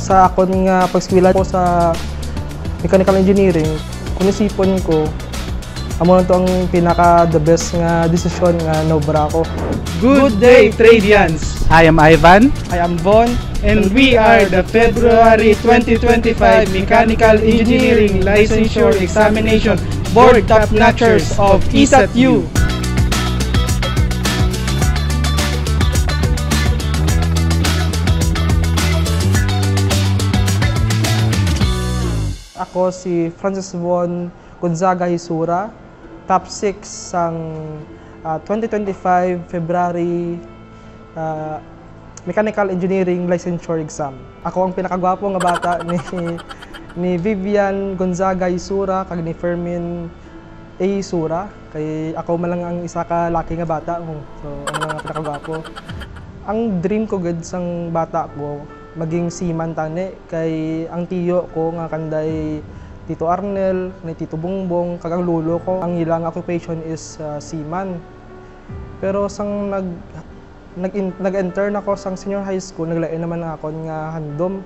Sa akon nga pag-eskwela ko sa mechanical engineering, kung isipon ko, amo na to ang pinaka-the best nga desisyon nga nobra ko. Good day, Tradians! I am Ivan. I am Von. And we are the February 2025 Mechanical Engineering Licensure Examination Board Top-Notchers of ESAT-U. Ako si Francis Von Gonzaga Hisura, top 6 sang 2025 February Mechanical Engineering Licensure Exam. Ako ang pinakagwapo nga bata ni Vivian Gonzaga Hisura kag ni Fermin A. Hisura. Kay ako man lang ang isa ka laki nga bata. So ano nga pinakagwapo. Ang dream ko gud sang bata ko maging seaman tani kay ang tiyo ko nga kanday Tito Arnel, ni Tito Bongbong, kag ang lolo ko ang ilang occupation is seaman. Pero sang nag-intern ako sang senior high school, naglain naman ako nga handom.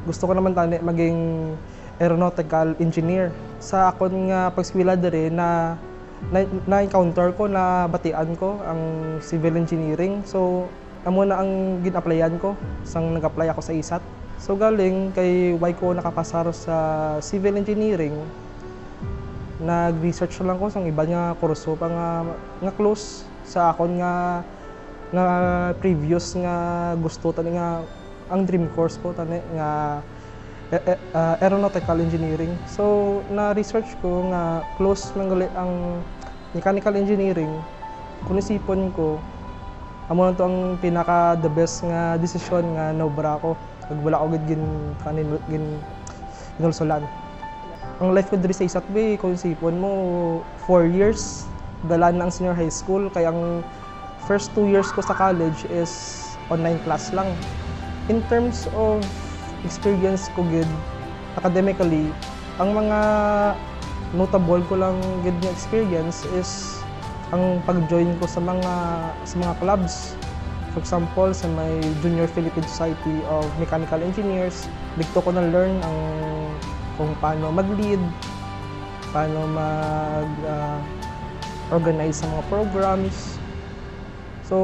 Gusto ko naman tani maging aeronautical engineer. Sa akon nga pag-eskwela diri na-encounter ko, na batian ko ang civil engineering. So amo na ang gin-applyan ko sang nag-apply ako sa ISAT. So galing kay why ko nakapasar sa civil engineering, nag-research lang ko sang iba nga kurso pa nga close sa akon nga previous nga gusto tani nga ang dream course ko tani nga aeronautical engineering. So na-research ko nga close lang gali ang mechanical engineering. Kung isipon ko, amo na to ang pinaka-the best nga desisyon nga nobra ko. Pag wala ko gid ginulsulan. Ang life ko diri sa ISAT bay, kung isipon mo, 4 years, dala na ang senior high school. Kaya ang first 2 years ko sa college is online class lang. In terms of experience ko gid academically, ang mga notable ko lang gid nga experience is ang pag-join ko sa mga clubs. For example, sa may Junior Philippine Society of Mechanical Engineers, dito ko na-learn kung paano mag-lead, paano mag-organize sa mga programs. So,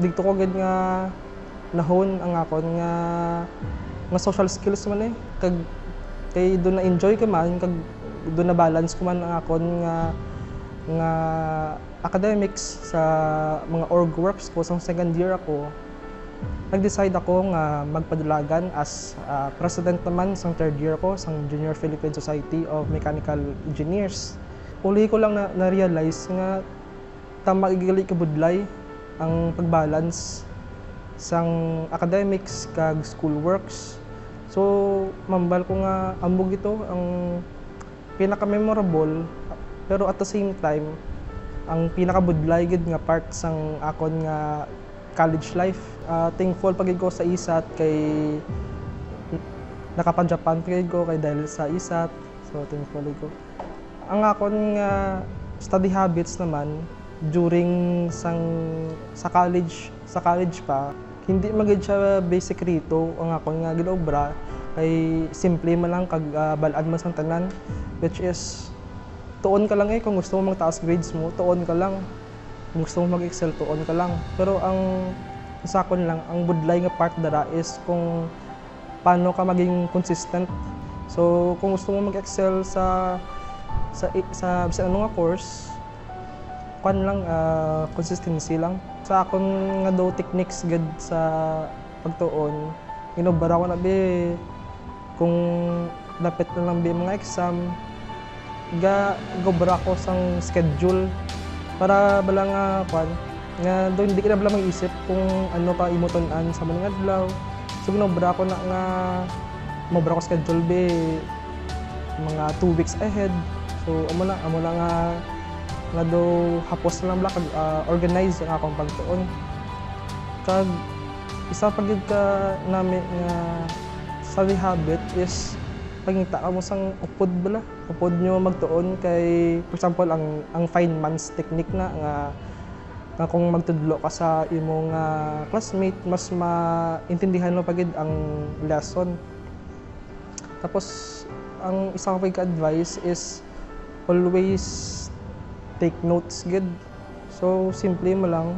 dito ko gid nga nahon ang akon nga social skills man kay do na enjoy ko man, kag do na balance ko man ang akon nga academics sa mga org works ko. Sa second year ako, nag-decide ako nga magpadulagan as president naman sa third year ko sa Junior Philippine Society of Mechanical Engineers. Uli ko lang na-realize nga tama igali kabudlay ang pagbalance sang academics kag school works. So mambal ko nga ambog ito ang pinaka-memorable, pero at the same time ang pinaka-budlay gid nga part sang akon nga college life. Thankful pagid ko sa ISAT kay nakapan-Japan pagid ko kay dahil sa ISAT. So thankful ko. Ang akon nga study habits naman during sa college pa, hindi magid siya basic rito. Ang akon nga ginobra kay simple man lang kag balad man sang tanan, which is tuon ka lang kung gusto mo magtaas grades mo, tuon ka lang. Kung gusto mo mag-excel, tuon ka lang. Pero ang sakon lang, ang budlay nga part dara is kung paano ka maging consistent. So kung gusto mo mag-excel sa ano nga course, consistency lang. Sa akon nga daw techniques gud sa pagtuon, inobara ko na kung dapat na lang mga exam, gobra ko sang schedule para bala nga doon hindi ka na bala mag-isip kung ano pa imuton-an sa mga adlaw. So ginobra ko na nga mobra ko schedule mga 2 weeks ahead. So amo na nga do hapos na lang bala kag organize ang akong pagtuon. Kag isa pagid ka nami nga study habit is pagngita ka mo sang upod bala. Upod nyo magtuon kay, for example, ang Feynman's technique na nga nga kung magtudlo ka sa imong classmate, mas maintindihan mo pagid ang lesson. Tapos ang isang pagka-advice is always take notes gid. So simple mo lang,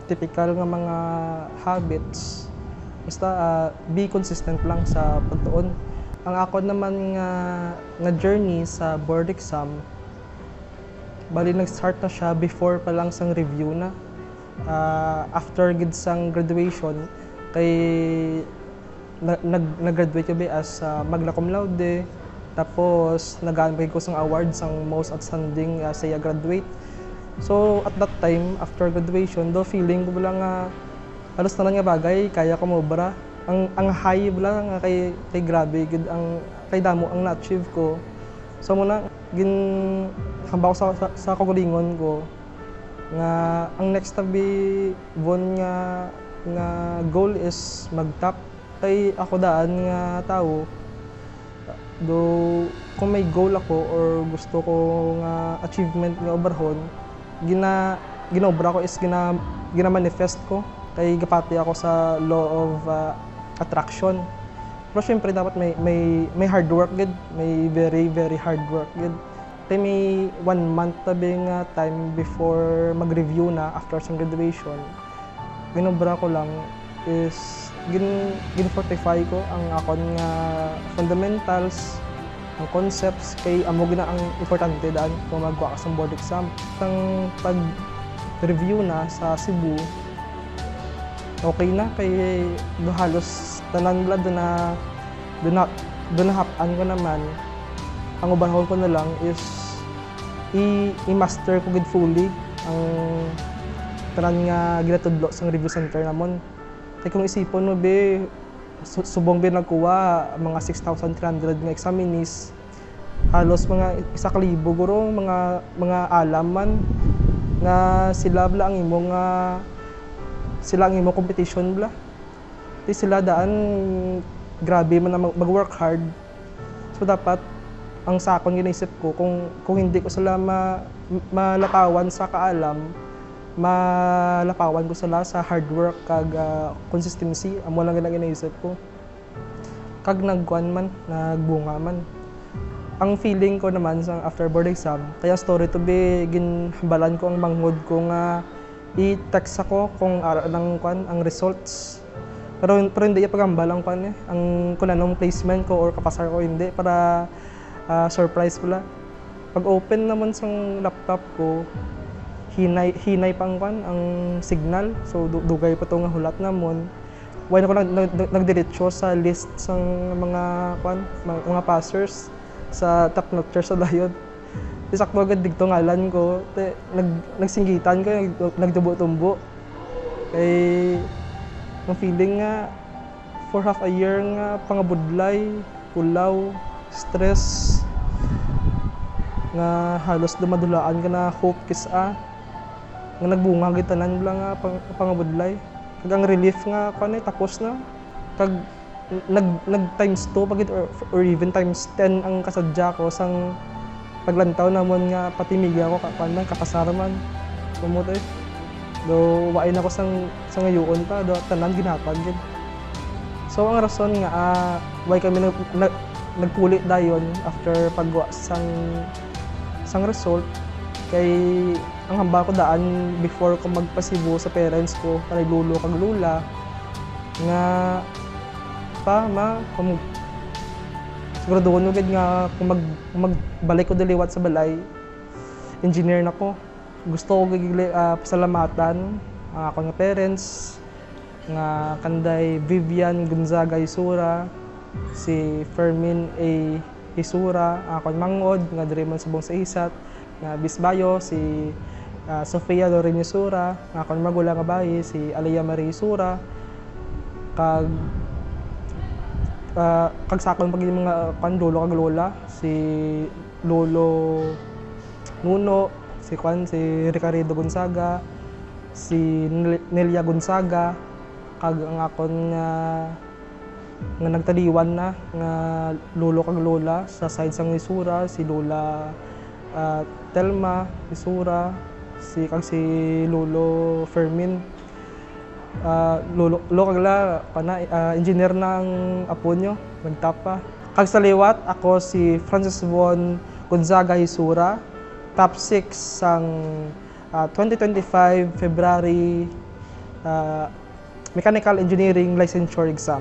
typical nga mga habits. Basta be consistent lang sa pagtuon. Ang ako naman nga journey sa board exam, bali nag-start na siya before pa lang sang review na. After gid sang graduation, kay nag-graduate kami as magna cum laude. Tapos nag-aambay ko sang award sang most outstanding SEA graduate. So at that time, after graduation, do feeling ko lang halos na lang nga bagay kaya ko mobra. Ang high bala nga kay grabe gid ang kay damo ang na-achieve ko. So muna gin hamba ko sa kagalingon ko nga ang next tabi bon nga goal is mag-top. Kay ako daan nga tao, do kung may goal ako or gusto ko nga achievement nga obarhon, ginobra ko is gina-manifest ko. Kay gapati ako sa law of attraction. Pero syempre dapat may hard work gid, may very hard work gid. Kay may 1 month tabi nga time before mag-review na after sa graduation. Ginobra ko lang is gin-fortify ko ang akon nga fundamentals, ang concepts, kay amo gina ang importante daan kung magwa ka sa board exam. Ang pag-review na sa Cebu, okay na kay halos tanan bala doon na hapan ko naman. Ang ubahon ko na lang is i-master ko gid fully ang tanan nga ginatudlo sa review center namon. Kay kung isipon mo be, subong be nagkuha mga 6,300 nga examinees, halos mga 1,000 guro mga alam man nga sila bla ang imong competition bla. Di sila daan grabe man mag-work hard. So dapat ang sa akon ginaisip ko, kung hindi ko sila malapawan sa kaalam, malapawan ko sila sa hard work kag consistency, amo lang ginaisip ko. Kag nagbunga man. Ang feeling ko naman sa after board exam, kaya story to be ginhambalan ko ang manghod ko nga i-text ako kung ang results. Pero hindi ipagambal ang kung anong placement ko or kapasar ko hindi para surprise pala. Pag open naman sang laptop ko, hinay pang ang signal. So dugay pa to nga hulat namon. Why na ko nagdiretso sa list sang mga passers sa top notchers sa dayon. Isakto agad digto ngalan ko, nagsinggitan ko, nagtubo-tumbo. Kay ang feeling nga for half a year nga pangabudlay, pulaw, stress, nga halos dumadulaan ka na hope kisa nga nagbunga gid tanan lang nga pangabudlay. Kag ang relief nga tapos na. Kag nag times 2 pagit or even times 10 ang kasadya ko sang paglantaw namon nga patimigya ko kapasar man. Sumutoy. Do wain ako sang ngayon pa do tanan ginhatag gid. So ang rason nga why kami nagpulit dayon after pagwa sang result kay ang hamba ko daan before ko magpasibo sa parents ko para lulo kag lula nga kung siguraduhon mo gid nga kung magbalik ko diliwat sa balay, engineer na ko. Gusto ko pasalamatan ang ako nga parents nga kanday Vivian Gonzaga Isura, si Fermin A. Isura, ako mangod nga diri man subong sa Isat, nga Bisbayo si Sofia Loren Isura, ako magulang nga bayi si Alaya Marie Isura, kag sakon pag mga lolo kag lola si Lolo Nuno, si Ricardo Gonzaga, si Nelia Gonzaga, kag ang akon nga nagtaliwan na nga lolo kag lola sa side sang Isura, si Lola Telma Isura, si Lolo Fermin. Lolo kagla engineer ng apo nyo, nagtapa. Kag sa liwat, ako si Francis Von Gonzaga Hisura, top 6 sang 2025 February Mechanical Engineering Licensure Exam.